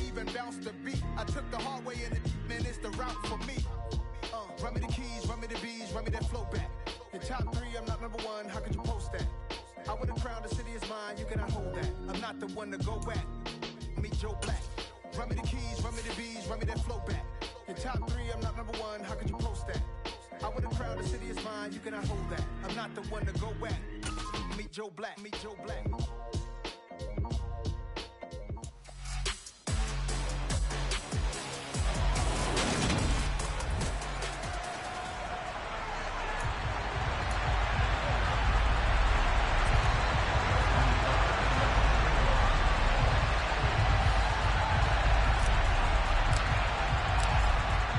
even bounce the beat. I took the hard way and man, it's the route for me. Run me the keys, run me the bees, run me that flow back. In top 3, I'm not number 1, how could you post that? I would have crowned the city is mine, you cannot hold that. I'm not the one to go back. Meet Joe Black. Run me the keys, run me the bees, run me that flow back. In top 3, I'm not number 1, how could you post that? I would have crowned the city is mine, you cannot hold that. I'm not the one to go back. Meet Joe Black, meet Joe Black.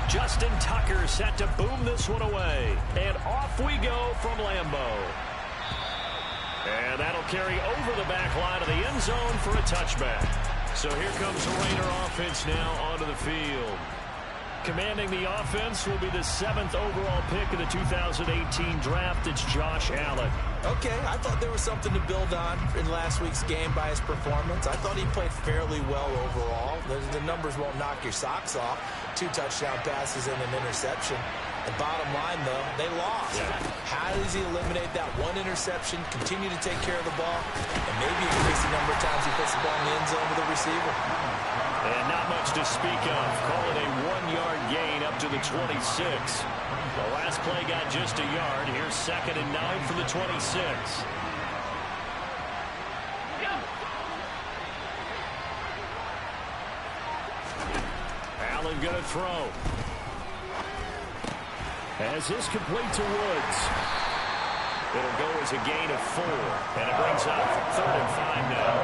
Justin Tucker set to boom this one away. And off we go from Lambeau. And that'll carry over the back line of the end zone for a touchback. So here comes the Raider offense now onto the field. Commanding the offense will be the 7th overall pick of the 2018 draft. It's Josh Allen. Okay, I thought there was something to build on in last week's game by his performance. I thought he played fairly well overall. The numbers won't knock your socks off. 2 touchdown passes and an interception. The bottom line, though, they lost. Yeah. How does he eliminate that 1 interception, continue to take care of the ball, and maybe increase the number of times he puts the ball in the end zone with the receiver? And not much to speak of. Call it a 1-yard gain up to the 26. The last play got just a yard. Here's 2nd and 9 from the 26. Allen going to throw. As this complete to Woods. It'll go as a gain of 4. And it brings up 3rd and 5 now.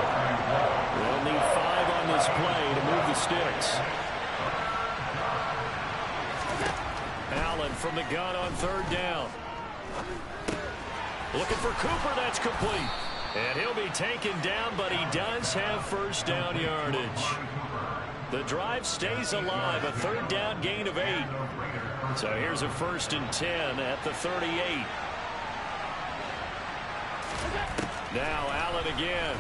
They'll need 5 on this play to move the sticks. Allen from the gun on 3rd down. Looking for Cooper. That's complete. And he'll be taken down, but he does have 1st down yardage. The drive stays alive. A 3rd down gain of 8. So here's a 1st and 10 at the 38. Now Allen again.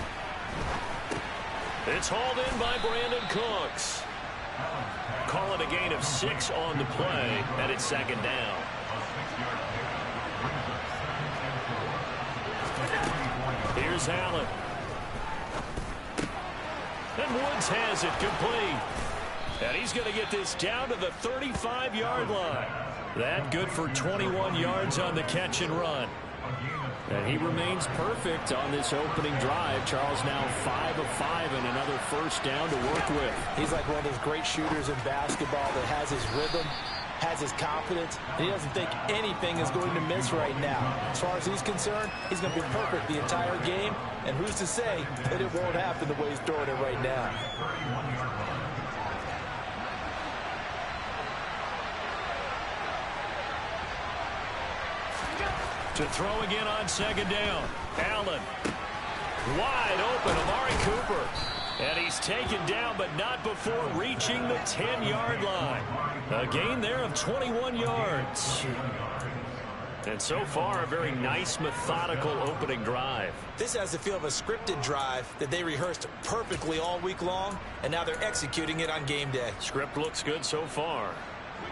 It's hauled in by Brandon Cooks. Call it a gain of 6 on the play, and it's 2nd down. Here's Allen. And Woods has it complete. And he's going to get this down to the 35-yard line. That good for 21 yards on the catch and run. And he remains perfect on this opening drive. Charles now 5 of 5 and another 1st down to work with. He's like one of those great shooters in basketball that has his rhythm, has his confidence, and he doesn't think anything is going to miss right now. As far as he's concerned, he's going to be perfect the entire game, and who's to say that it won't happen the way he's throwing it right now. To throw again on 2nd down. Allen. Wide open. Amari Cooper. And he's taken down, but not before reaching the 10-yard line. A gain there of 21 yards. And so far, a very nice, methodical opening drive. This has the feel of a scripted drive that they rehearsed perfectly all week long, and now they're executing it on game day. Script looks good so far.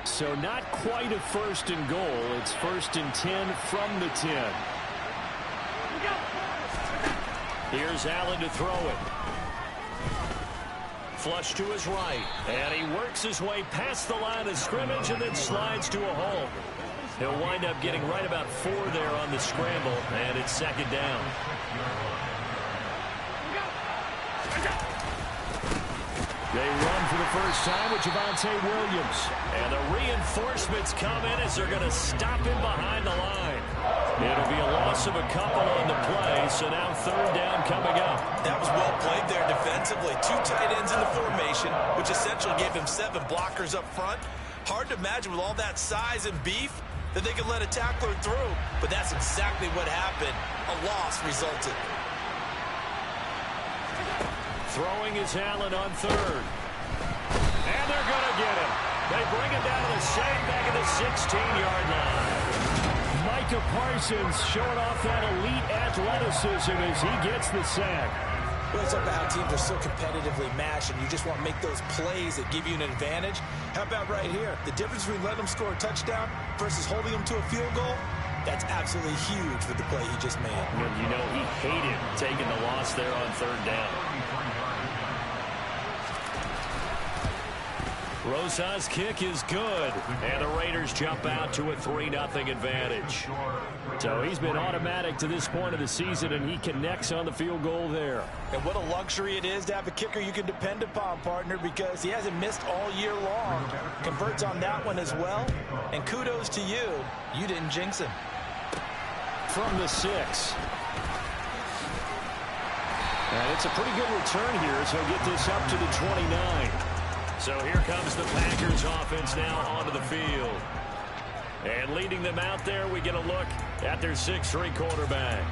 So not quite a 1st and goal. It's 1st and 10 from the 10. Here's Allen to throw it. Flush to his right. And he works his way past the line of scrimmage and then slides to a hole. He'll wind up getting right about 4 there on the scramble, and it's 2nd down. They run for the first time with Javonte Williams. And the reinforcements come in as they're going to stop him behind the line. It'll be a loss of a couple on the play, so now 3rd down coming up. That was well played there defensively. 2 tight ends in the formation, which essentially gave him 7 blockers up front. Hard to imagine with all that size and beef that they could let a tackler through, but that's exactly what happened. A loss resulted. Throwing is Allen on 3rd. And they're going to get him. They bring him down to the same back at the 16-yard line. Micah Parsons showing off that elite athleticism as he gets the sack. We always talk about how teams are so competitively matched, and you just want to make those plays that give you an advantage. How about right here? The difference between letting them score a touchdown versus holding them to a field goal, that's absolutely huge with the play he just made. You know, he hated taking the loss there on third down. Rosa's kick is good, and the Raiders jump out to a 3-0 advantage. So he's been automatic to this point of the season, and he connects on the field goal there. And what a luxury it is to have a kicker you can depend upon, partner, because he hasn't missed all year long. Converts on that one as well, and kudos to you. You didn't jinx him. From the 6. And it's a pretty good return here, so he'll get this up to the 29. So here comes the Packers offense now onto the field. And leading them out there, we get a look at their 6'3" quarterback.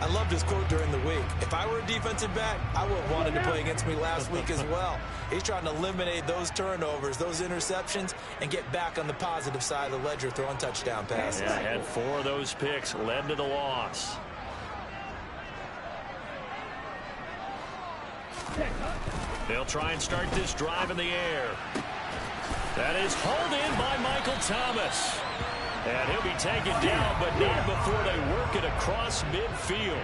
I loved his quote during the week. If I were a defensive back, I would have wanted to play against me last week as well. He's trying to eliminate those turnovers, those interceptions, and get back on the positive side of the ledger throwing touchdown passes. Yeah, had 4 of those picks, led to the loss. They'll try and start this drive in the air. That is hauled in by Michael Thomas. And he'll be taken down, but not before they work it across midfield.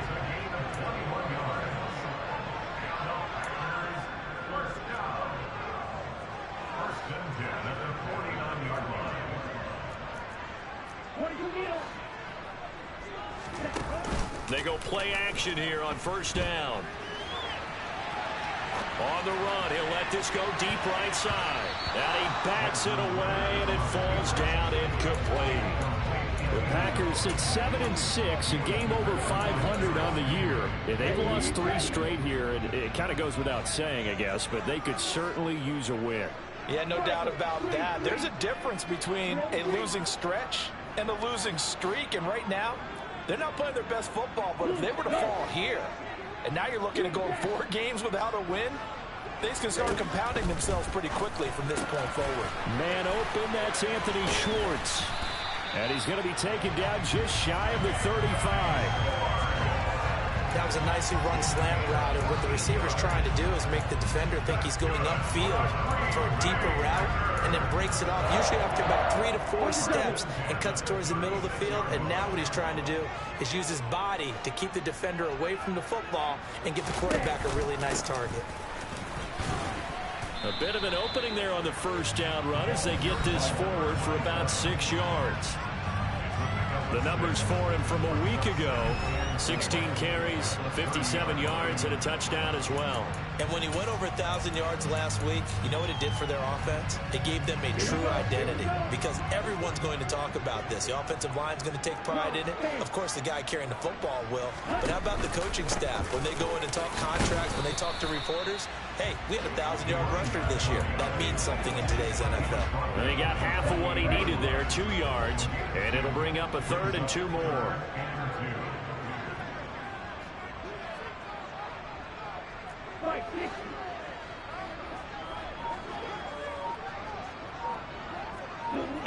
They go play action here on first down. On the run, he'll let this go deep right side. And he bats it away, and it falls down incomplete. The Packers at 7-6, a game over 500 on the year. And they've lost 3 straight here, and it kind of goes without saying, I guess, but they could certainly use a win. Yeah, no doubt about that. There's a difference between a losing stretch and a losing streak, and right now, they're not playing their best football, but if they were to fall here, and now you're looking at going 4 games without a win, things can start compounding themselves pretty quickly from this point forward. Man open, that's Anthony Schwartz. And he's going to be taken down just shy of the 35. That was a nicely run slant route, and what the receiver's trying to do is make the defender think he's going upfield for a deeper route, and then breaks it off, usually after about 3 to 4 steps, and cuts towards the middle of the field. And now what he's trying to do is use his body to keep the defender away from the football and get the quarterback a really nice target. A bit of an opening there on the first down run as they get this forward for about 6 yards. The numbers for him from a week ago: 16 carries, 57 yards, and a touchdown as well. And when he went over 1,000 yards last week, you know what it did for their offense? It gave them a true identity, because everyone's going to talk about this. The offensive line's going to take pride in it. Of course, the guy carrying the football will. But how about the coaching staff? When they go in and talk contracts, when they talk to reporters, hey, we had a 1,000-yard rusher this year. That means something in today's NFL. And he got half of what he needed there, 2 yards, and it'll bring up a 3rd and 2 more.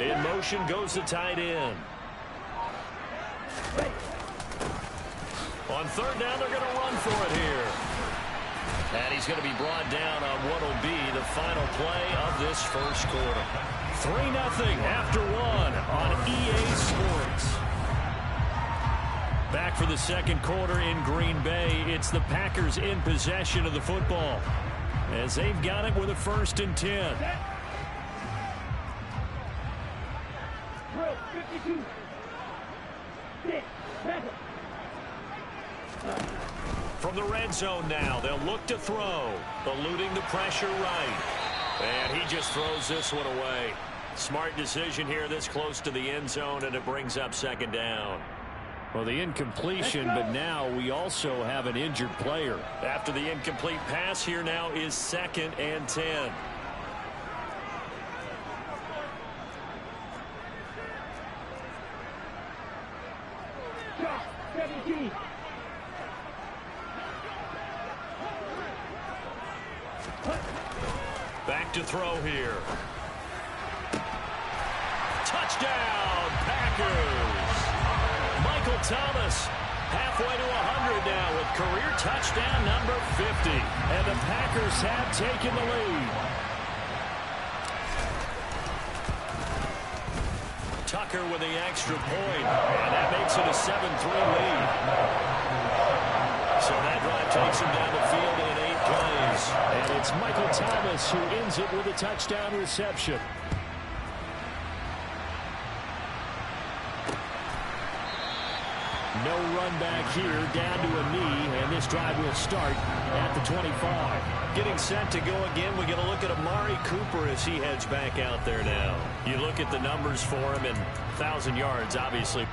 In motion goes the tight end. On 3rd down, they're going to run for it here. And he's going to be brought down on what will be the final play of this first quarter. 3-0 after 1 on EA Sports. Back for the second quarter in Green Bay. It's the Packers in possession of the football, as they've got it with a 1st and 10. From the red zone now, they'll look to throw, eluding the pressure right. And he just throws this one away. Smart decision here this close to the end zone, and it brings up 2nd down. Well, the incompletion, but now we also have an injured player. After the incomplete pass, here now is 2nd and 10. Back to throw here. Touchdown, Packers! Michael Thomas Halfway to 100 now with career touchdown number 50. And the Packers have taken the lead. Tucker with the extra point, and that makes it a 7-3 lead. So that drive takes him down the field in 8 plays. And it's Michael Thomas who ends it with a touchdown reception. No run back here, down to a knee, and this drive will start at the 25. Getting set to go again, we get a look at Amari Cooper as he heads back out there now. You look at the numbers for him, and 1,000 yards, obviously.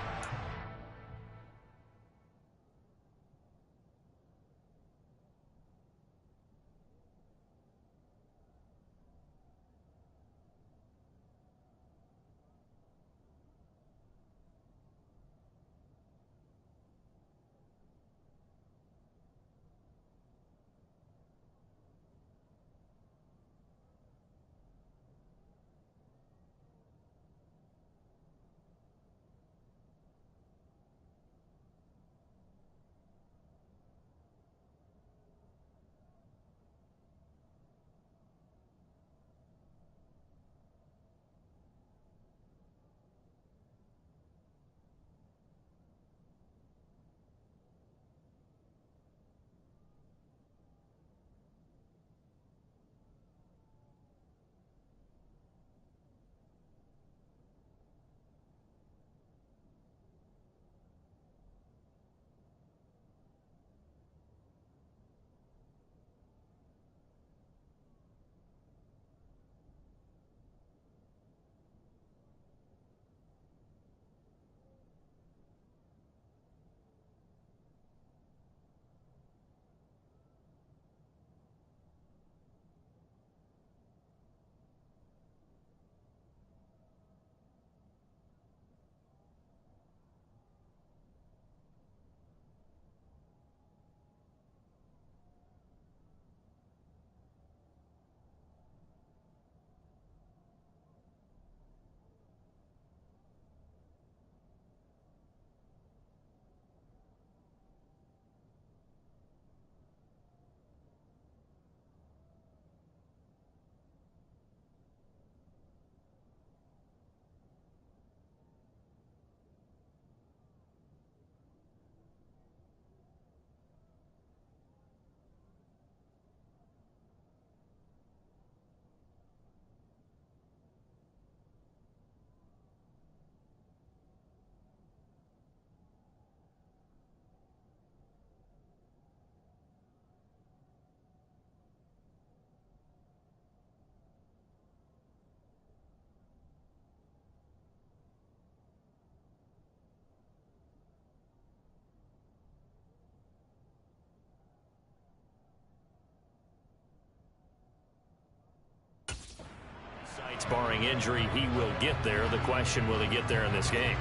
Barring injury, he will get there. The question, will he get there in this game?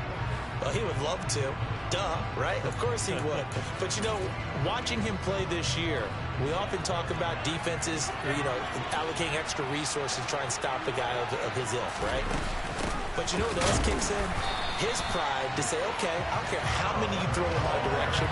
Well, he would love to. Duh, right? Of course he would. But, you know, watching him play this year, we often talk about defenses, allocating extra resources to try and stop a guy of his ilk, right? But you know what else kicks in? His pride to say, okay, I don't care how many you throw in my direction,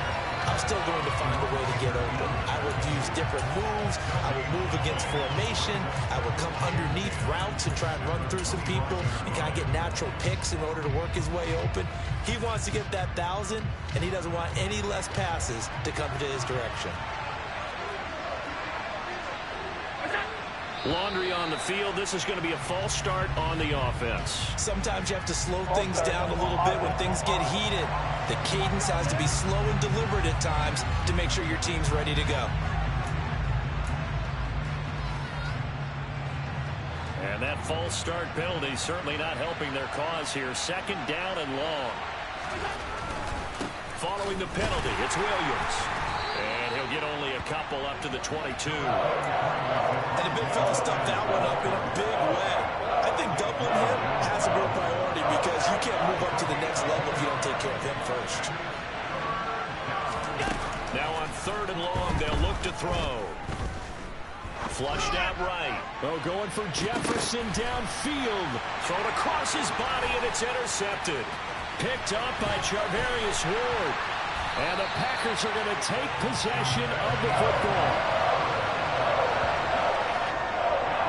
I'm still going to find a way to get open. I will use different moves. I will move against formation. I will come underneath routes and try and run through some people and kind of get natural picks in order to work his way open. He wants to get that 1,000, and he doesn't want any less passes to come to his direction. Laundry on the field. This is going to be a false start on the offense. Sometimes you have to slow things down a little bit when things get heated. The cadence has to be slow and deliberate at times to make sure your team's ready to go. And that false start penalty certainly not helping their cause here. 2nd down and long. Following the penalty, it's Williams. And he'll get only a couple up to the 22. And the big fella stuffed that one up in a big way. I think doubling him has a real priority because you can't move up to the next level if you don't take care of him first. Now on 3rd and long, they'll look to throw. Flushed out right. Oh, going for Jefferson downfield. Thrown across his body, and it's intercepted. Picked up by Charvarius Ward. And the Packers are going to take possession of the football.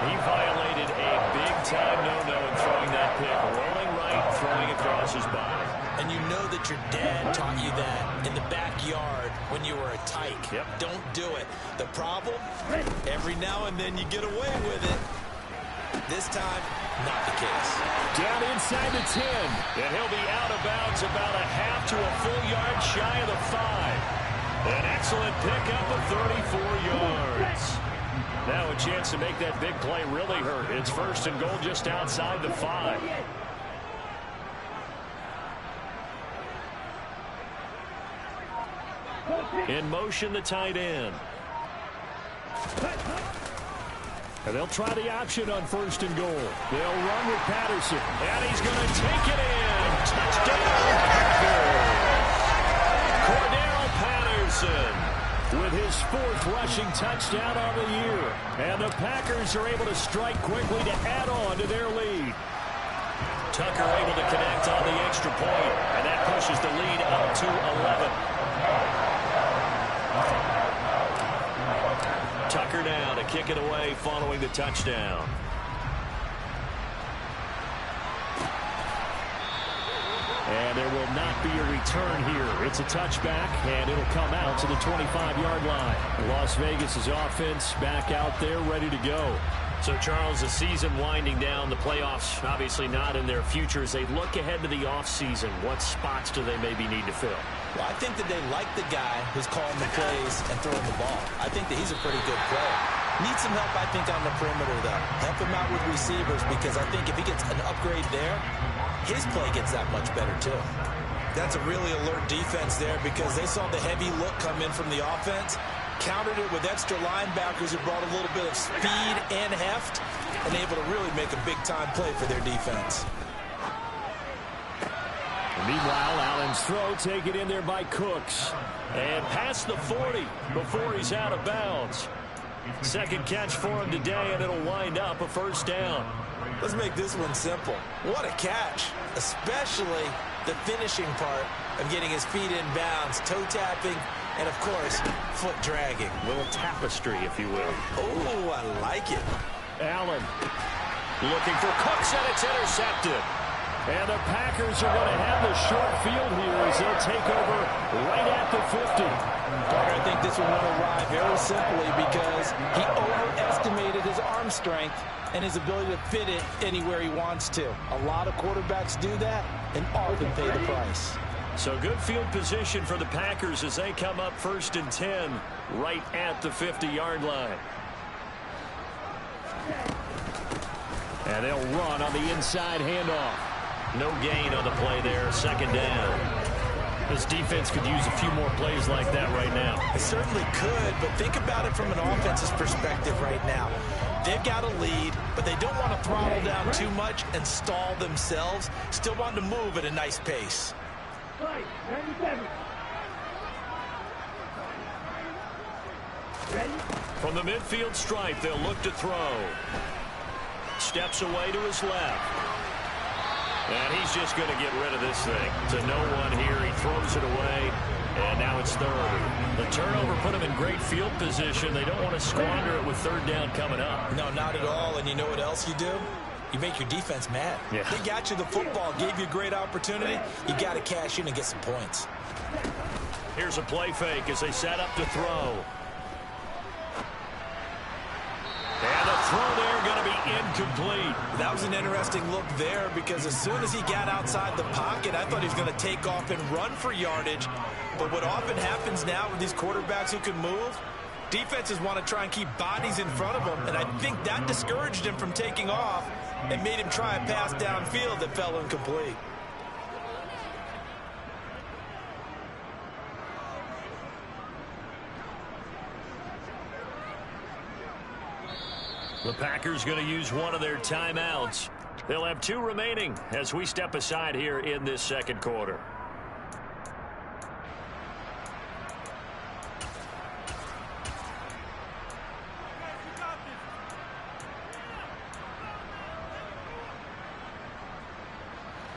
He violated a big-time no-no in throwing that pick. Rolling right, throwing across his body. And you know that your dad taught you that in the backyard when you were a tyke. Yep. Don't do it. The problem? Every now and then you get away with it. This time, not the case. Down inside the 10. And he'll be out of bounds about a half to a full yard shy of the 5. An excellent pickup of 34 yards. Now a chance to make that big play really hurt. It's first and goal just outside the 5. In motion, the tight end. And they'll try the option on first and goal. They'll run with Patterson. And he's going to take it in. Touchdown, Packers. Cordell Patterson with his 4th rushing touchdown on the year. And the Packers are able to strike quickly to add on to their lead. Tucker able to connect on the extra point. And that pushes the lead up to 11. Tucker now to kick it away following the touchdown. And there will not be a return here. It's a touchback, and it'll come out to the 25-yard line. Las Vegas' offense back out there ready to go. So, Charles, the season winding down, the playoffs obviously not in their future. As they look ahead to the offseason, what spots do they maybe need to fill? Well, I think that they like the guy who's calling the plays and throwing the ball. I think that he's a pretty good player. Needs some help, I think, on the perimeter, though. Help him out with receivers, because I think if he gets an upgrade there, his play gets that much better, too. That's a really alert defense there, because they saw the heavy look come in from the offense, countered it with extra linebackers who brought a little bit of speed and heft, and able to really make a big-time play for their defense. Meanwhile, Allen's throw taken in there by Cooks. And past the 40 before he's out of bounds. Second catch for him today, and it'll wind up a first down. Let's make this one simple. What a catch, especially the finishing part of getting his feet in bounds, toe tapping, and, of course, foot dragging. A little tapestry, if you will. Oh, I like it. Allen looking for Cooks, and it's intercepted. And the Packers are going to have the short field here as they'll take over right at the 50. I think this one will arrive very simply because he overestimated his arm strength and his ability to fit it anywhere he wants to. A lot of quarterbacks do that and often pay the price. So good field position for the Packers as they come up first and 10 right at the 50-yard line. And they'll run on the inside handoff. No gain on the play there, second down. This defense could use a few more plays like that right now. It certainly could, but think about it from an offense's perspective right now. They've got a lead, but they don't want to throttle down too much and stall themselves. Still want to move at a nice pace. From the midfield stripe, they'll look to throw. Steps away to his left. And he's just going to get rid of this thing. To no one here. He throws it away. And now it's third. The turnover put him in great field position. They don't want to squander it with third down coming up. No, not at all. And you know what else you do? You make your defense mad. Yeah. They got you the football, gave you a great opportunity. You got to cash in and get some points. Here's a play fake as they set up to throw. And the throw there going to be incomplete. That was an interesting look there because as soon as he got outside the pocket, I thought he was going to take off and run for yardage. But what often happens now with these quarterbacks who can move, defenses want to try and keep bodies in front of them. And I think that discouraged him from taking off and made him try a pass downfield that fell incomplete. The Packers going to use one of their timeouts. They'll have 2 remaining as we step aside here in this second quarter.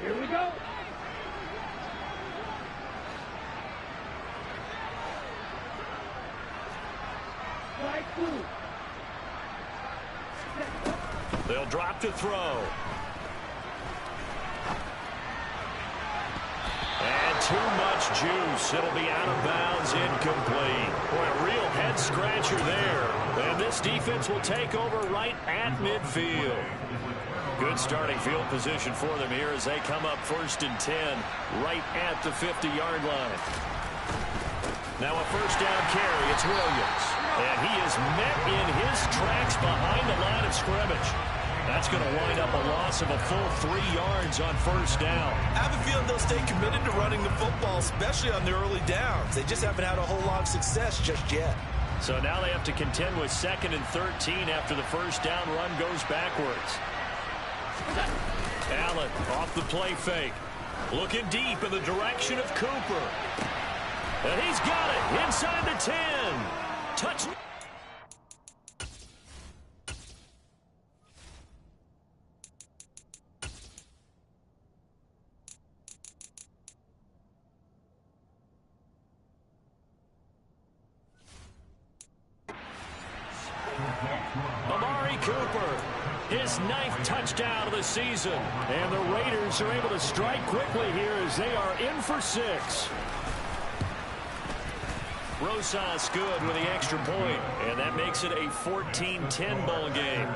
Here we go. They'll drop to throw. And too much juice. It'll be out of bounds, incomplete. Boy, a real head-scratcher there. And this defense will take over right at midfield. Good starting field position for them here as they come up 1st and 10 right at the 50-yard line. Now a first down carry. It's Williams. And he is met in his tracks behind the line of scrimmage. That's going to wind up a loss of a full 3 yards on first down. I have a feeling they'll stay committed to running the football, especially on the early downs. They just haven't had a whole lot of success just yet. So now they have to contend with 2nd and 13 after the first down run goes backwards. Allen off the play fake. Looking deep in the direction of Cooper. And he's got it inside the 10. Touchdown. Cooper, his 9th touchdown of the season. And the Raiders are able to strike quickly here as they are in for 6. Rosas good with the extra point, and that makes it a 14-10 ball game.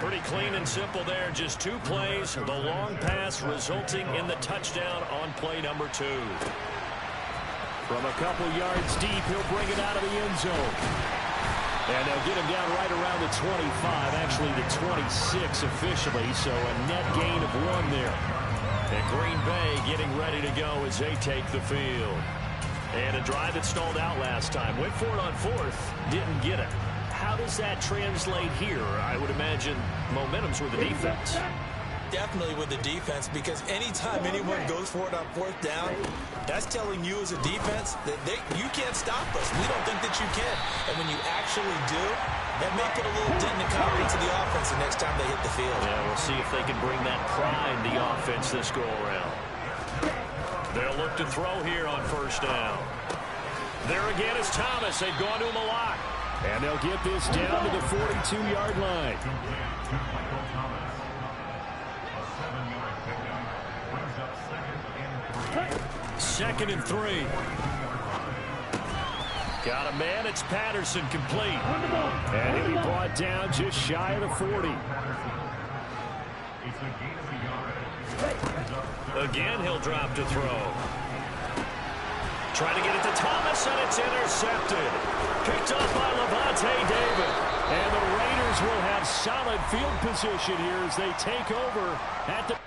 Pretty clean and simple there. Just 2 plays. The long pass resulting in the touchdown on play number 2. From a couple yards deep, he'll bring it out of the end zone. And they'll get him down right around the 25, actually the 26 officially, so a net gain of 1 there. And Green Bay getting ready to go as they take the field. And a drive that stalled out last time. Went for it on 4th, didn't get it. How does that translate here? I would imagine momentum's with the defense. Definitely with the defense, because anytime anyone goes for it on 4th down, that's telling you as a defense that you can't stop us. We don't think that you can. And when you actually do, that may put a little dent in the confidence of the offense the next time they hit the field. Yeah, we'll see if they can bring that pride in the offense this go-around. They'll look to throw here on first down. There again is Thomas. They've gone to him a lot. And they'll get this down to the 42-yard line. 2nd and 3. Got a man. It's Patterson complete. And he'll be brought down just shy of the 40. Again, he'll drop to throw. Trying to get it to Thomas, and it's intercepted. Picked up by Levante David. And the Raiders will have solid field position here as they take over at the...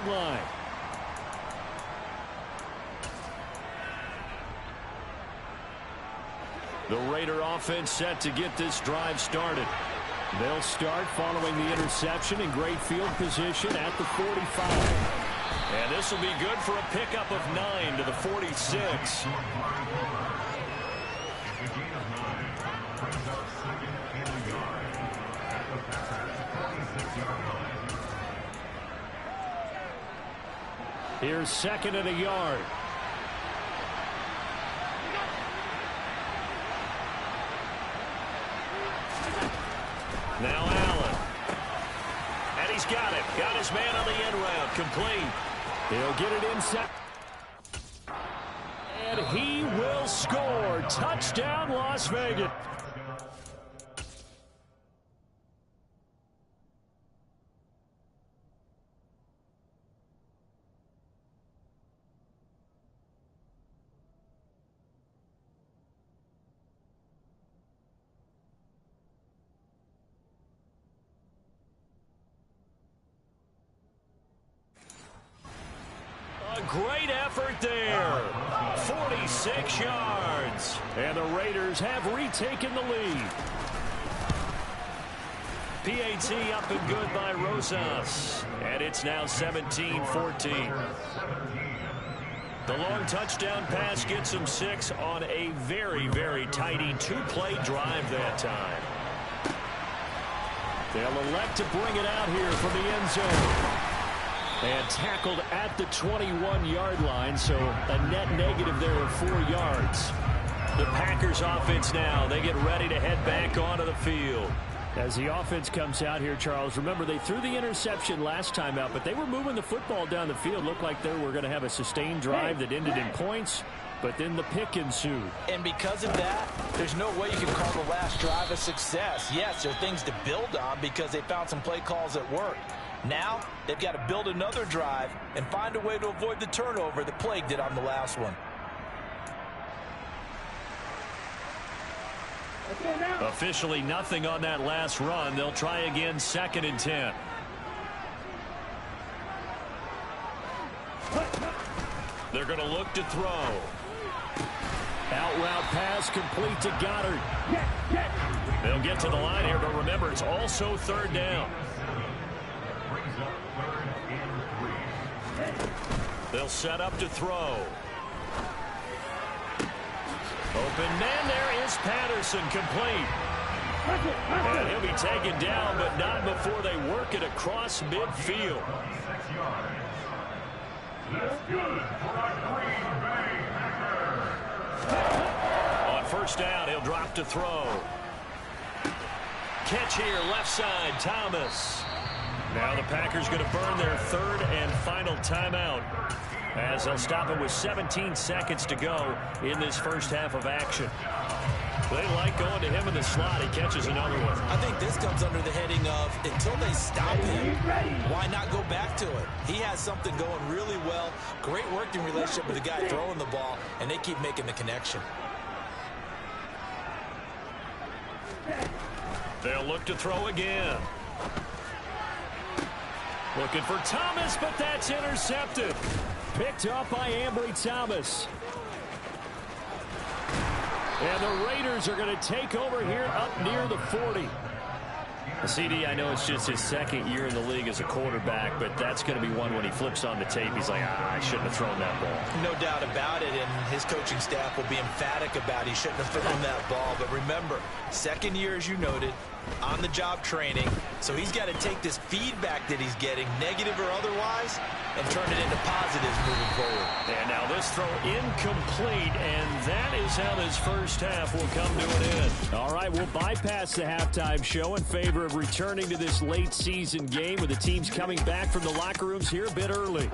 line. The Raider offense set to get this drive started. They'll start following the interception in great field position at the 45. And this will be good for a pickup of 9 to the 46. Here's 2nd and a yard. Now Allen. And he's got it. Got his man on the end route. Complete. He'll get it inside. And he will score. Touchdown, Las Vegas. Great effort there. 46 yards. And the Raiders have retaken the lead. PAT up and good by Rosas. And it's now 17-14. The long touchdown pass gets them 6 on a very, very tidy 2-play drive that time. They'll elect to bring it out here from the end zone. And tackled at the 21-yard line, so a net negative there of 4 yards. The Packers offense now, they get ready to head back onto the field. As the offense comes out here, Charles, remember they threw the interception last time out, but they were moving the football down the field. Looked like they were going to have a sustained drive that ended in points, but then the pick ensued. And because of that, there's no way you can call the last drive a success. Yes, there are things to build on because they found some play calls that worked. Now, they've got to build another drive and find a way to avoid the turnover that plagued it on the last one. Officially nothing on that last run. They'll try again, 2nd and 10. They're going to look to throw. Out route pass complete to Goddard. They'll get to the line here, but remember, it's also 3rd down. They'll set up to throw. Open man, there is Patterson, complete. And he'll be taken down, but not before they work it across midfield. On 1st down, he'll drop to throw. Catch here, left side, Thomas. Now the Packers going to burn their 3rd and final timeout, as they'll stop it with 17 seconds to go in this first half of action. They like going to him in the slot. He catches another one. I think this comes under the heading of, until they stop him, why not go back to it? He has something going really well. Great working relationship with the guy throwing the ball, and they keep making the connection. They'll look to throw again. Looking for Thomas, but that's intercepted. Picked up by Ambry Thomas. And the Raiders are going to take over here up near the 40. CD, I know it's just his 2nd year in the league as a quarterback, but that's going to be one when he flips on the tape. He's like, I shouldn't have thrown that ball. No doubt about it, and his coaching staff will be emphatic about he shouldn't have thrown that ball. But remember, 2nd year, as you noted, on-the-job training. So he's got to take this feedback that he's getting, negative or otherwise, and turn it into positives moving forward. And now this throw incomplete, and that is how this first half will come to an end. All right, we'll bypass the halftime show in favor of returning to this late season game with the teams coming back from the locker rooms here a bit early.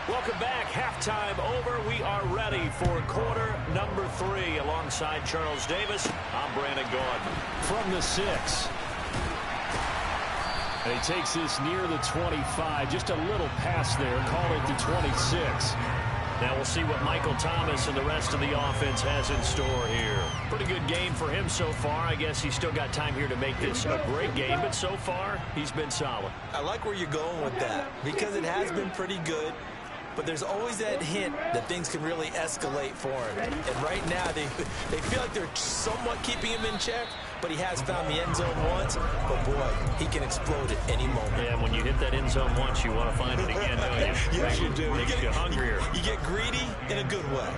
Welcome back. Halftime over. We are ready for quarter number 3. Alongside Charles Davis, I'm Brandon Gaudin. From the 6. And he takes this near the 25. Just a little pass there. Call it the 26. Now we'll see what Michael Thomas and the rest of the offense has in store here. Pretty good game for him so far. I guess he's still got time here to make this a great game, but so far he's been solid. I like where you're going with that because it has been pretty good. But there's always that hint that things can really escalate for him. And right now, they feel like they're somewhat keeping him in check, but he has found the end zone once. But, boy, he can explode at any moment. Yeah, when you hit that end zone once, you want to find it again, don't you? Yes, you do. Makes you hungrier. You get greedy in a good way.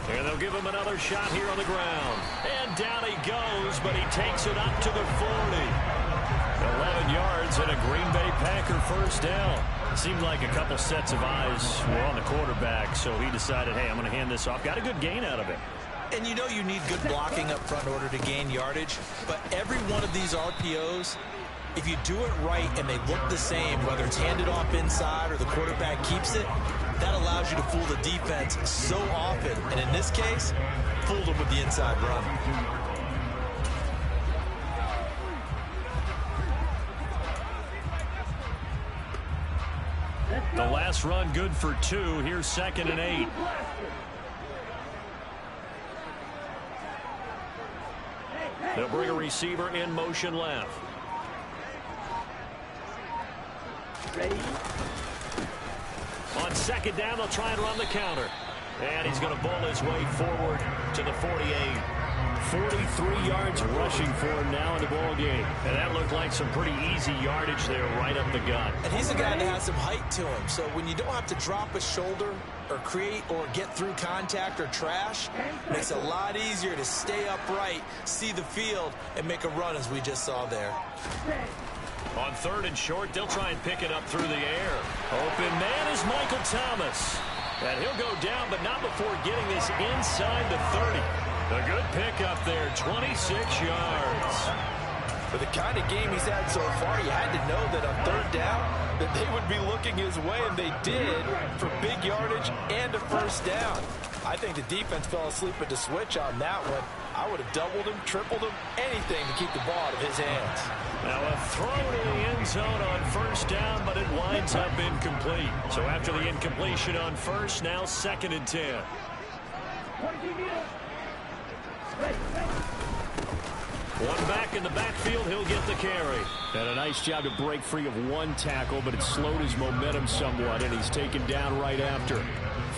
And they'll give him another shot here on the ground. And down he goes, but he takes it up to the 40. 11 yards and a Green Bay Packer first down. It seemed like a couple sets of eyes were on the quarterback, so he decided, hey, I'm going to hand this off. Got a good gain out of it. And you know you need good blocking up front in order to gain yardage, but every one of these RPOs, if you do it right and they look the same, whether it's handed off inside or the quarterback keeps it, that allows you to fool the defense so often. And in this case, fooled them with the inside run. The last run good for 2. Here's 2nd and 8. They'll bring a receiver in motion left. Ready? On 2nd down, they'll try and run the counter. And he's going to bowl his way forward to the 48. 43 yards rushing for him now in the ball game. And that looked like some pretty easy yardage there right up the gut. And he's a guy that has some height to him. So when you don't have to drop a shoulder or create or get through contact or trash, it makes it a lot easier to stay upright, see the field, and make a run as we just saw there. On 3rd and short, they'll try and pick it up through the air. Open man is Michael Thomas. And he'll go down, but not before getting this inside the 30. A good pickup there, 26 yards. For the kind of game he's had so far, you had to know that on 3rd down that they would be looking his way, and they did, for big yardage and a 1st down. I think the defense fell asleep at the switch on that one. I would have doubled him, tripled him, anything to keep the ball out of his hands. Now a throw to the end zone on 1st down, but it winds up incomplete. So after the incompletion on 1st, now 2nd and 10. One back in the backfield, he'll get the carry. And a nice job to break free of one tackle, but it slowed his momentum somewhat, and he's taken down right after.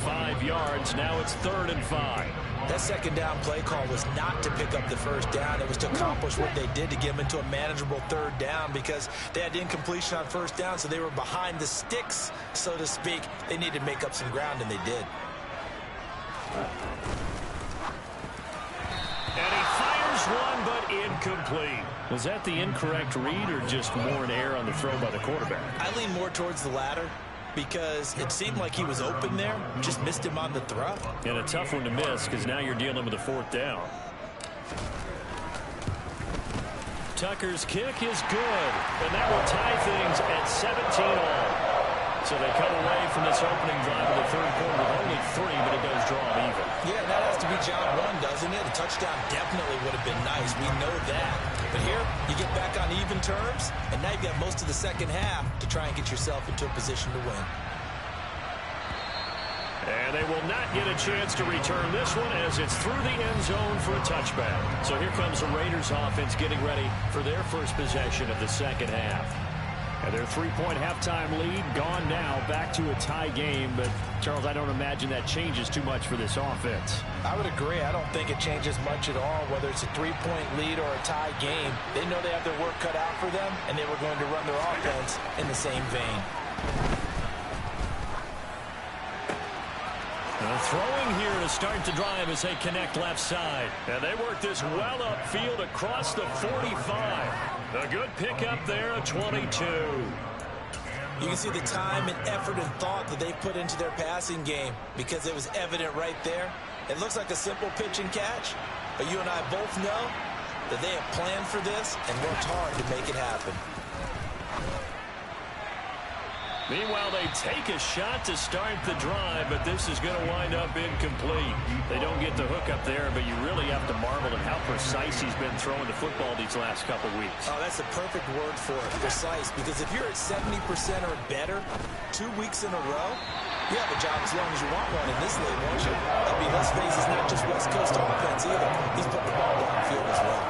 5 yards, now it's 3rd and 5. That 2nd down play call was not to pick up the 1st down. It was to accomplish what they did to get them into a manageable 3rd down because they had incompletion on 1st down, so they were behind the sticks, so to speak. They needed to make up some ground, and they did. And he fires one, but incomplete. Was that the incorrect read or just more an error on the throw by the quarterback? I lean more towards the latter because it seemed like he was open there, just missed him on the throw. And a tough one to miss because now you're dealing with a 4th down. Tucker's kick is good, and that will tie things at 17-all. So they come away from this opening drive of the 3rd quarter with only 3, but it does draw them even. Yeah, that has to be job 1, doesn't it? A touchdown definitely would have been nice. We know that. But here, you get back on even terms, and now you've got most of the 2nd half to try and get yourself into a position to win. And they will not get a chance to return this one as it's through the end zone for a touchback. So here comes the Raiders offense getting ready for their first possession of the 2nd half. And their 3-point halftime lead gone now, back to a tie game. But, Charles, I don't imagine that changes too much for this offense. I would agree. I don't think it changes much at all, whether it's a 3-point lead or a tie game. They know they have their work cut out for them, and they were going to run their offense in the same vein. Throwing here to start the drive as they connect left side. And they work this well upfield across the 45. A good pickup there at 22. You can see the time and effort and thought that they put into their passing game because it was evident right there. It looks like a simple pitch and catch, but you and I both know that they have planned for this and worked hard to make it happen. Meanwhile, they take a shot to start the drive, but this is going to wind up incomplete. They don't get the hook up there, but you really have to marvel at how precise he's been throwing the football these last couple weeks. Oh, that's the perfect word for it, precise, because if you're at 70% or better 2 weeks in a row, you have a job as long as you want one in this league, won't you? I mean, let's face it, it's not just West Coast offense either. He's putting the ball downfield as well.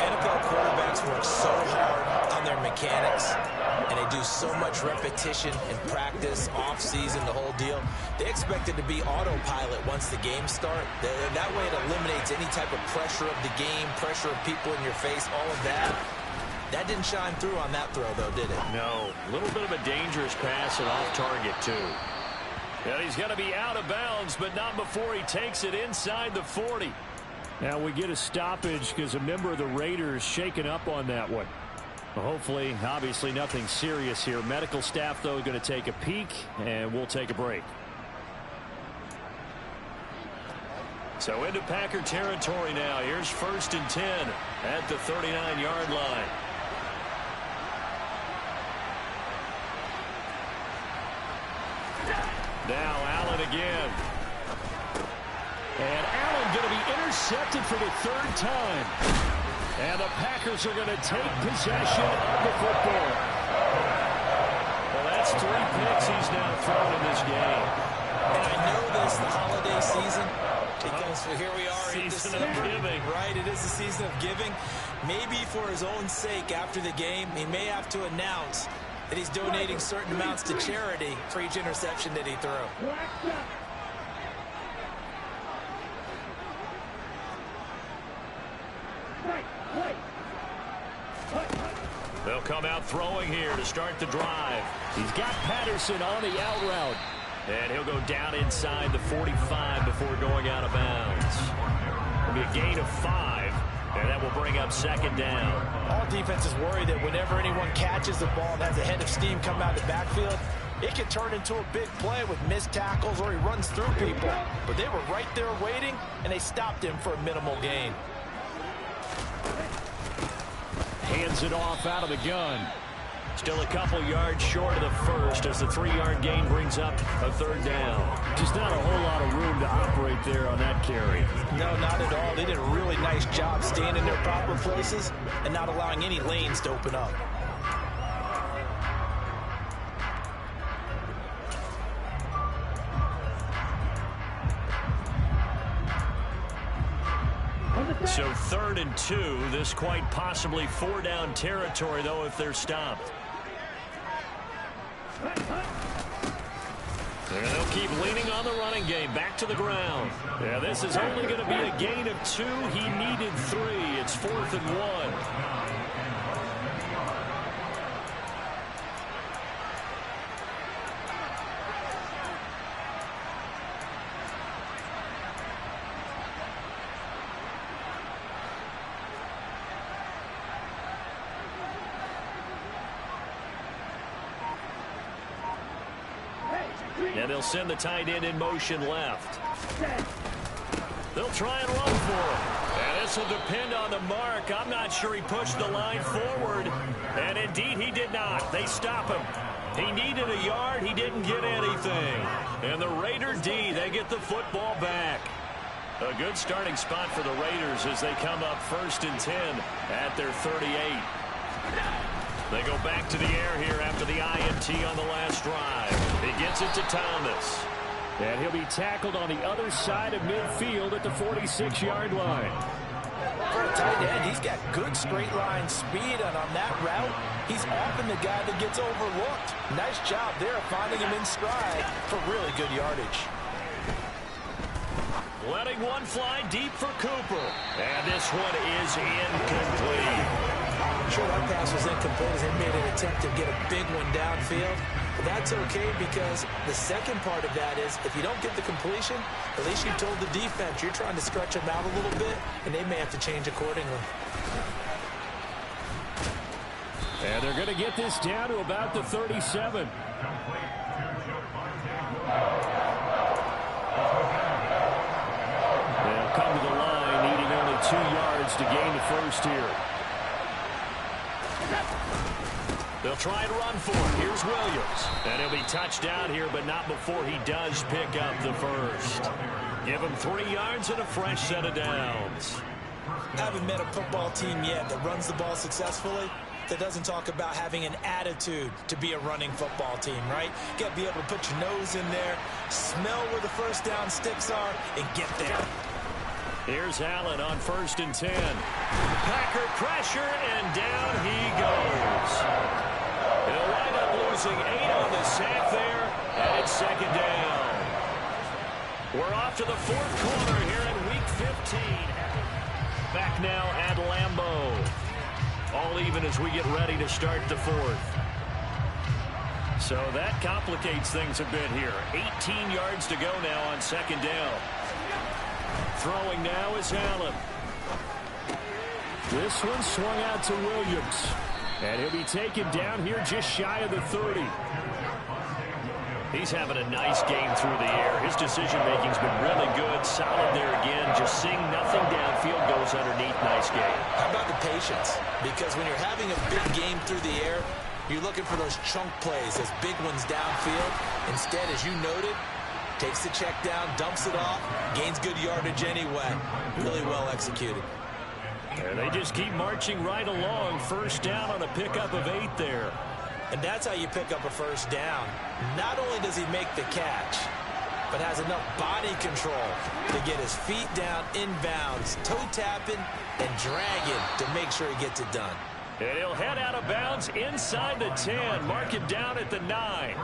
NFL quarterbacks work so hard on their mechanics, and they do so much repetition and practice, off-season, the whole deal. They expect it to be autopilot once the games start. That way it eliminates any type of pressure of the game, pressure of people in your face, all of that. That didn't shine through on that throw, though, did it? No. A little bit of a dangerous pass and off target, too. And he's going to be out of bounds, but not before he takes it inside the 40. Now we get a stoppage because a member of the Raiders shaken up on that one. Well, hopefully, obviously nothing serious here. Medical staff, though, going to take a peek, and we'll take a break. So into Packer territory now. Here's 1st and 10 at the 39-yard line. Now Allen again. And Allen going to be intercepted for the 3rd time. And the Packers are going to take possession of the football. Well, that's 3 picks he's now thrown in this game. And I know this, the holiday season, because here we are in December. Season of giving. Right, it is the season of giving. Maybe for his own sake after the game, he may have to announce that he's donating certain amounts to charity for each interception that he threw. They'll come out throwing here to start the drive. He's got Patterson on the out route. And he'll go down inside the 45 before going out of bounds. It'll be a gain of 5, and that will bring up second down. All defenses worry that whenever anyone catches the ball and has a head of steam come out of the backfield, it can turn into a big play with missed tackles or he runs through people. But they were right there waiting, and they stopped him for a minimal gain. Hands it off out of the gun. Still a couple yards short of the first as the 3-yard gain brings up a third down. Just not a whole lot of room to operate there on that carry. No, not at all. They did a really nice job staying in their proper places and not allowing any lanes to open up. So 3rd and 2. This quite possibly 4-down territory, though, if they're stopped. And they'll keep leaning on the running game. Back to the ground. Yeah, this is only going to be a gain of 2. He needed 3. It's 4th and 1. And they'll send the tight end in motion left. They'll try and run for him. And this will depend on the mark. I'm not sure he pushed the line forward. And indeed he did not. They stop him. He needed a yard. He didn't get anything. And the Raider D, they get the football back. A good starting spot for the Raiders as they come up 1st and 10 at their 38. They go back to the air here after the INT on the last drive. He gets it to Thomas. And he'll be tackled on the other side of midfield at the 46-yard line. For a tight end, he's got good straight line speed, and on that route, he's often the guy that gets overlooked. Nice job there of finding him in stride for really good yardage. Letting one fly deep for Cooper. And this one is incomplete. Sure, that pass was incomplete as they made an attempt to get a big one downfield. But that's okay because the second part of that is if you don't get the completion, at least you told the defense you're trying to stretch them out a little bit, and they may have to change accordingly. And they're going to get this down to about the 37. They'll come to the line, needing only 2 yards to gain the first here. They'll try and run for it. Here's Williams. And he'll be touched down here, but not before he does pick up the first. Give him 3 yards and a fresh set of downs. I haven't met a football team yet that runs the ball successfully that doesn't talk about having an attitude to be a running football team, right? You got to be able to put your nose in there, smell where the first down sticks are, and get there. Here's Allen on 1st and 10. Packer pressure, and down he goes. He'll wind up losing 8 on the sack there, and it's 2nd down. We're off to the 4th quarter here in Week 15. Back now at Lambeau. All even as we get ready to start the 4th. So that complicates things a bit here. 18 yards to go now on 2nd down. Throwing now is Allen. This one swung out to Williams. And he'll be taken down here just shy of the 30. He's having a nice game through the air. His decision-making's been really good. Solid there again. Just seeing nothing downfield goes underneath. Nice game. How about the patience? Because when you're having a big game through the air, you're looking for those chunk plays, those big ones downfield. Instead, as you noted, takes the check down, dumps it off, gains good yardage anyway. Really well executed. And they just keep marching right along. First down on a pickup of 8 there. And that's how you pick up a first down. Not only does he make the catch, but has enough body control to get his feet down inbounds, toe tapping and dragging to make sure he gets it done. And he'll head out of bounds inside the 10. Mark it down at the 9.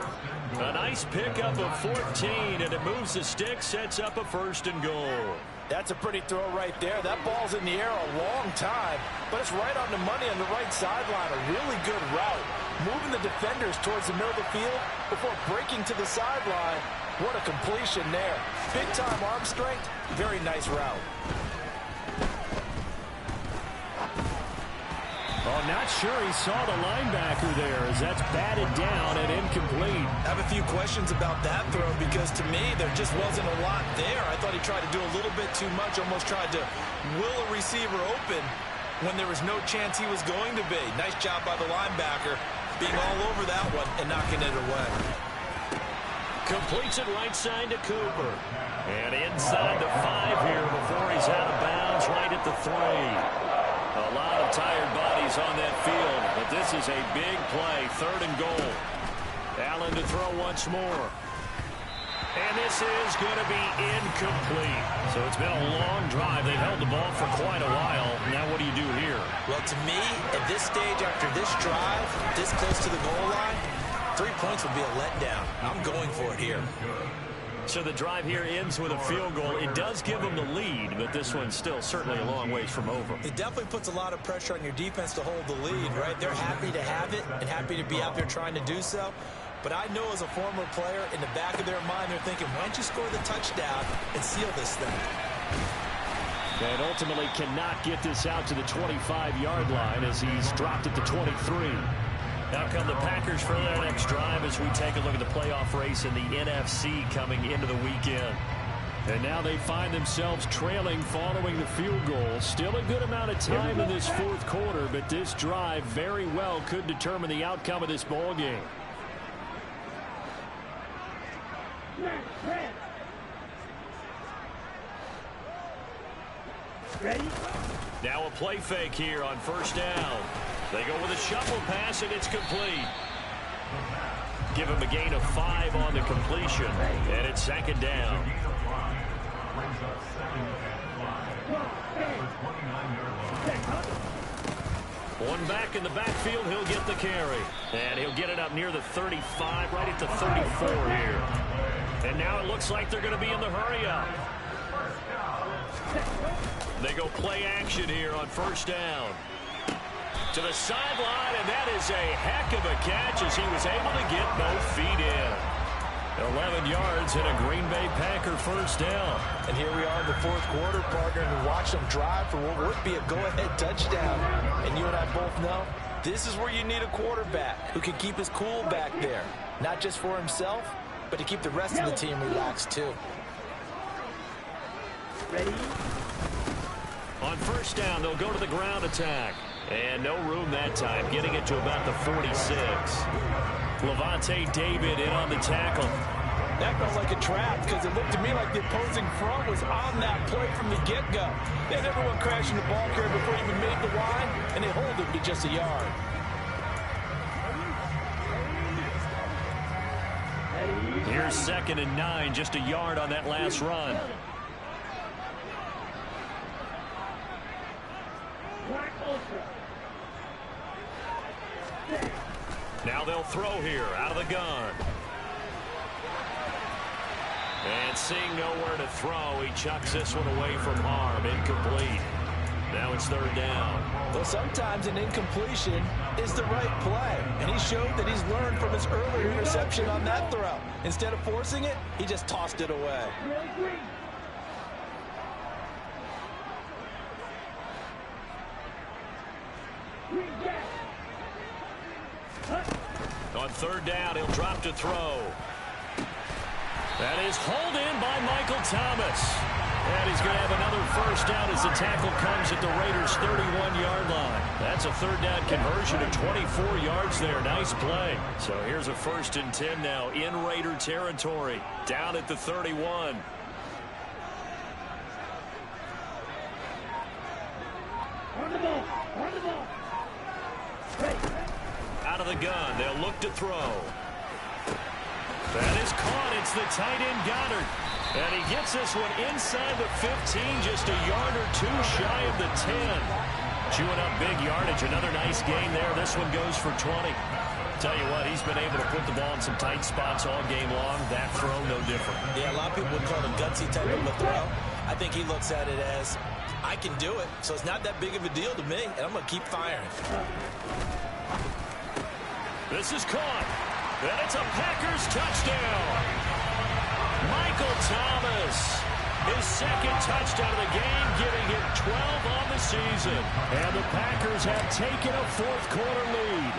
A nice pickup of 14, and it moves the stick, sets up a 1st and goal. That's a pretty throw right there. That ball's in the air a long time, but it's right on the money on the right sideline. A really good route. Moving the defenders towards the middle of the field before breaking to the sideline. What a completion there. Big-time arm strength. Very nice route. Oh, not sure he saw the linebacker there as that's batted down and incomplete. I have a few questions about that throw because to me there just wasn't a lot there. I thought he tried to do a little bit too much, almost tried to will a receiver open when there was no chance he was going to be. Nice job by the linebacker being all over that one and knocking it away. Completes it right side to Cooper. And inside the 5 here before he's out of bounds right at the 3. A lot of tired bodies on that field, but this is a big play, 3rd and goal. Allen to throw once more. And this is going to be incomplete. So it's been a long drive. They've held the ball for quite a while. Now what do you do here? Well, to me, at this stage after this drive, this close to the goal line, 3 points would be a letdown. I'm going for it here. So the drive here ends with a field goal. It does give them the lead, but this one's still certainly a long ways from over. It definitely puts a lot of pressure on your defense to hold the lead, right? They're happy to have it and happy to be out there trying to do so. But I know as a former player, in the back of their mind, they're thinking, why don't you score the touchdown and seal this thing? And ultimately cannot get this out to the 25-yard line as he's dropped at the 23. Now come the Packers for their next drive as we take a look at the playoff race in the NFC coming into the weekend. And now they find themselves trailing following the field goal. Still a good amount of time in this 4th quarter, but this drive very well could determine the outcome of this ball game. Ready? Now a play fake here on 1st down. They go with a shuffle pass, and it's complete. Give him a gain of 5 on the completion, and it's 2nd down. One back in the backfield, he'll get the carry. And he'll get it up near the 35, right at the 34 here. And now it looks like they're going to be in the hurry-up. They go play action here on 1st down. To the sideline, and that is a heck of a catch as he was able to get both feet in. 11 yards and a Green Bay Packer 1st down. And here we are in the 4th quarter, partner, and we watch them drive for what would be a go-ahead touchdown. And you and I both know this is where you need a quarterback who can keep his cool back there. Not just for himself, but to keep the rest of the team relaxed too. Ready? On 1st down, they'll go to the ground attack. And no room that time, getting it to about the 46. Levante David in on the tackle. That felt like a trap because it looked to me like the opposing front was on that play from the get-go. They had everyone crashing the ball carrier before he even made the line, and they hold him to just a yard. Here's 2nd and 9, just a yard on that last run. Now they'll throw here out of the gun. And seeing nowhere to throw, he chucks this one away from harm. Incomplete. Now it's 3rd down. Well, sometimes an incompletion is the right play. And he showed that he's learned from his earlier interception on that throw. Instead of forcing it, he just tossed it away. On 3rd down, he'll drop to throw. That is hauled in by Michael Thomas. And he's going to have another 1st down as the tackle comes at the Raiders' 31-yard line. That's a 3rd down conversion of 24 yards there. Nice play. So here's a 1st and 10 now in Raider territory. Down at the 31. Out of the gun, they'll look to throw. That is caught. It's the tight end Goddard. And he gets this one inside the 15, just a yard or 2 shy of the 10. Chewing up big yardage. Another nice gain there. This one goes for 20. Tell you what, he's been able to put the ball in some tight spots all game long. That throw, no different. Yeah, a lot of people would call it a gutsy type of a throw. I think he looks at it as, I can do it, so it's not that big of a deal to me, and I'm going to keep firing. This is caught. And it's a Packers touchdown. Michael Thomas, his second touchdown of the game, giving him 12 on the season. And the Packers have taken a fourth-quarter lead.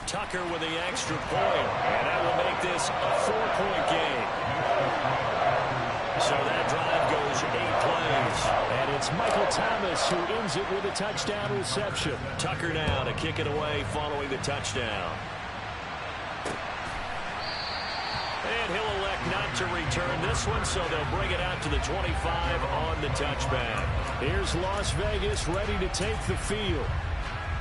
Tucker with the extra point, and that will make this a 4-point game. So that drive goes 8 plays, and it's Michael Thomas who ends it with a touchdown reception. Tucker now to kick it away following the touchdown. And he'll elect not to return this one, so they'll bring it out to the 25 on the touchback. Here's Las Vegas ready to take the field.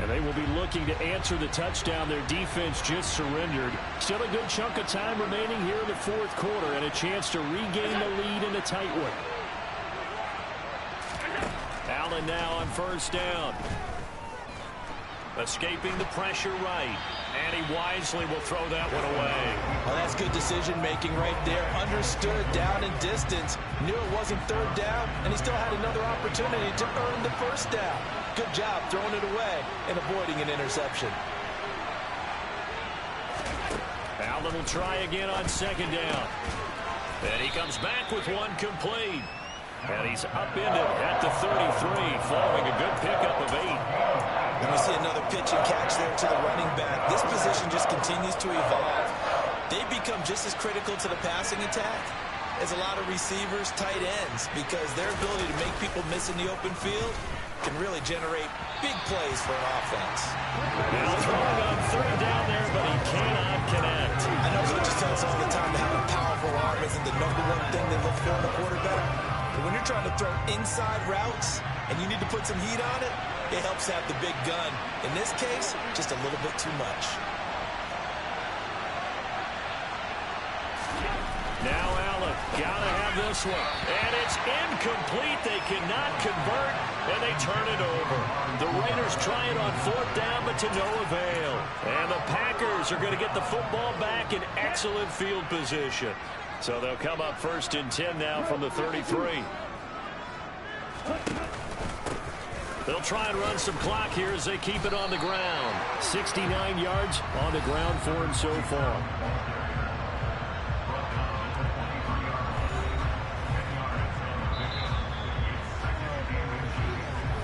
And they will be looking to answer the touchdown their defense just surrendered. Still a good chunk of time remaining here in the fourth quarter and a chance to regain the lead in a tight one. Allen now on first down. Escaping the pressure right. And he wisely will throw that one away. Well, that's good decision-making right there. Understood down and distance. Knew it wasn't third down, and he still had another opportunity to earn the first down. Good job throwing it away and avoiding an interception. Allen will try again on second down. And he comes back with one complete. And he's upended at the 33, following a good pickup of 8. And we see another pitch and catch there to the running back. This position just continues to evolve. They become just as critical to the passing attack as a lot of receivers, tight ends, because their ability to make people miss in the open field can really generate big plays for an offense. Now throwing on third down there, but he cannot connect. I know Coach tells us all the time how a powerful arm isn't the #1 thing they look for in a quarterback. But when you're trying to throw inside routes and you need to put some heat on it, it helps have the big gun. In this case, just a little bit too much. Now Allen, gotta have this one. And it's incomplete. They cannot convert, and they turn it over. The Raiders try it on fourth down, but to no avail. And the Packers are going to get the football back in excellent field position. So they'll come up first and 10 now from the 33. They'll try and run some clock here as they keep it on the ground. 69 yards on the ground for him so far.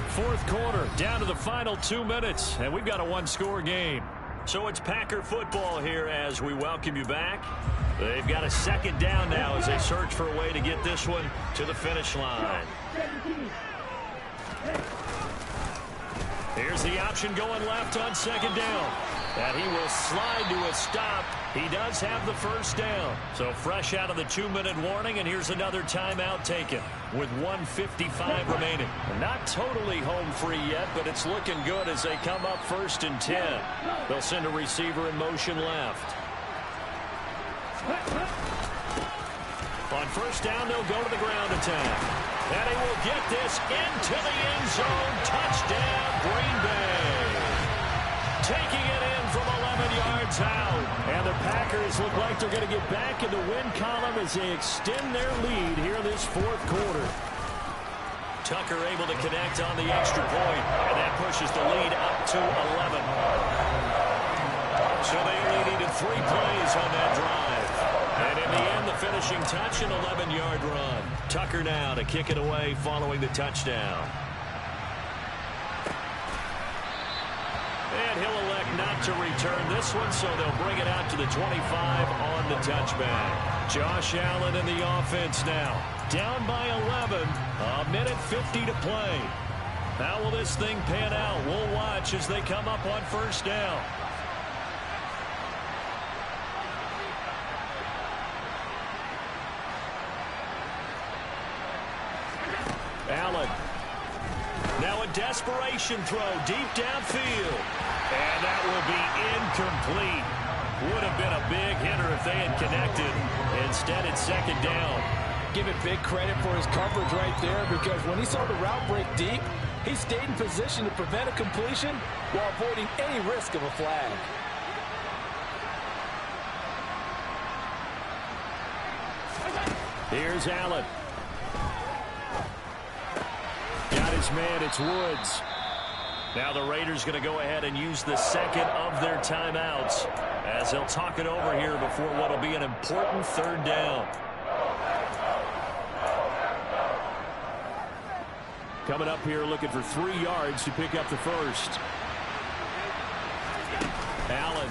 Fourth quarter, down to the final 2 minutes, and we've got a one-score game. So it's Packer football here as we welcome you back. They've got a second down now as they search for a way to get this one to the finish line. Here's the option going left on second down. And he will slide to a stop. He does have the first down. So fresh out of the 2-minute warning, and here's another timeout taken with 1:55 remaining. Not totally home free yet, but it's looking good as they come up first and 10. They'll send a receiver in motion left. On first down, they'll go to the ground attack. And he will get this into the end zone. Touchdown, Green Bay. Taking it in from 11 yards out. And the Packers look like they're going to get back in the win column as they extend their lead here in this fourth quarter. Tucker able to connect on the extra point, and that pushes the lead up to 11. So they only needed 3 plays on that drive. And in the end, the finishing touch, an 11-yard run. Tucker now to kick it away following the touchdown. And he'll elect not to return this one, so they'll bring it out to the 25 on the touchback. Josh Allen in the offense now. Down by 11, a minute 50 to play. How will this thing pan out? We'll watch as they come up on first down. Allen. Now a desperation throw deep downfield. And that will be incomplete. Would have been a big hitter if they had connected. Instead, it's second down. Give it big credit for his coverage right there, because when he saw the route break deep, he stayed in position to prevent a completion while avoiding any risk of a flag. goes Allen. Got his man, it's Woods. Now the Raiders going to go ahead and use the second of their timeouts as they'll talk it over here before what will be an important third down. Coming up here looking for 3 yards to pick up the first. Allen.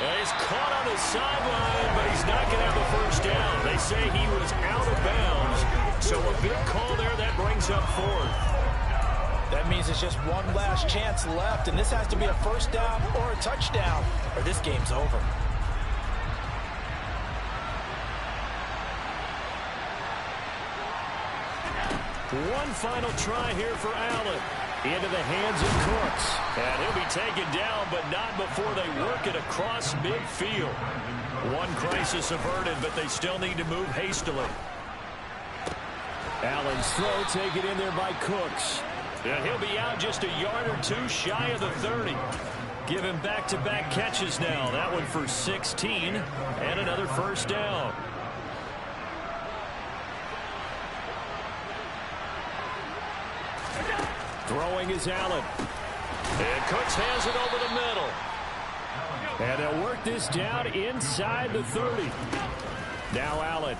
And he's caught on the sideline, but he's not going to have the first down. They say he was out of bounds, so a big call there that brings up 4th. That means it's just one last chance left, and this has to be a first down or a touchdown, or this game's over. One final try here for Allen. Into the hands of Cooks. And he'll be taken down, but not before they work it across midfield. One crisis averted, but they still need to move hastily. Allen's throw taken in there by Cooks. And he'll be out just a yard or 2 shy of the 30. Give him back-to-back catches now. That one for 16 and another first down. Throwing is Allen. And Cooks has it over the middle. And they'll work this down inside the 30. Now Allen.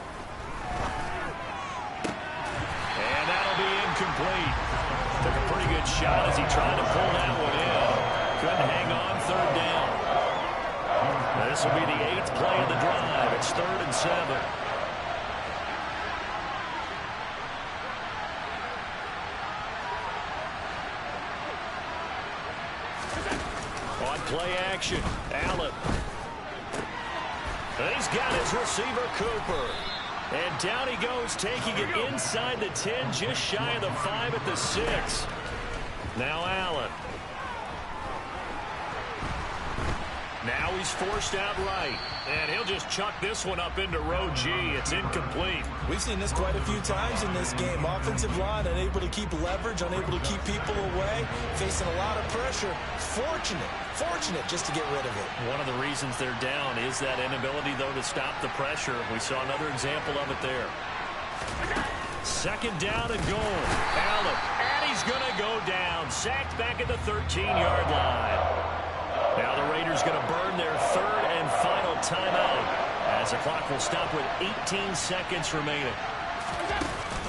And that'll be incomplete. Took a pretty good shot as he tried to pull that one in. Couldn't hang on, third down. This will be the 8th play of the drive. It's 3rd and 7. On play action, Allen. He's got his receiver, Cooper. And down he goes, taking it inside the 10, just shy of the 5 at the 6. Now Allen. Now he's forced out right. And he'll just chuck this one up into row G. It's incomplete. We've seen this quite a few times in this game. Offensive line unable to keep leverage, unable to keep people away, facing a lot of pressure. Fortunate just to get rid of it. One of the reasons they're down is that inability, though, to stop the pressure. We saw another example of it there. 2nd down and goal. Allen. And he's going to go down. Sacked back at the 13-yard line. Now the Raiders going to burn their 3rd and final timeout as the clock will stop with 18 seconds remaining.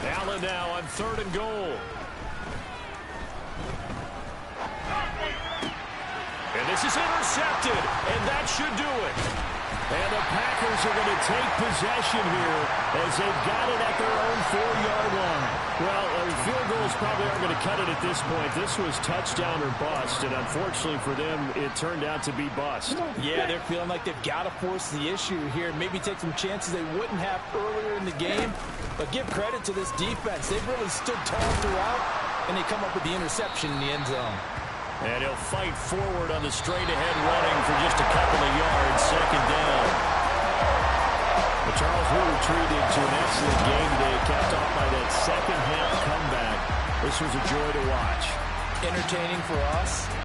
Allen now on 3rd and goal. And this is intercepted, and that should do it. And the Packers are going to take possession here as they've got it at their own 4-yard line. Well, field goals probably aren't going to cut it at this point. This was touchdown or bust, and unfortunately for them, it turned out to be bust. Yeah, they're feeling like they've got to force the issue here, maybe take some chances they wouldn't have earlier in the game. But give credit to this defense. They've really stood tall throughout, and they come up with the interception in the end zone. And he'll fight forward on the straight-ahead running for just a couple of yards, 2nd down. But Charles, we were treated to an excellent game today, capped off by that second-half comeback. This was a joy to watch. Entertaining for us.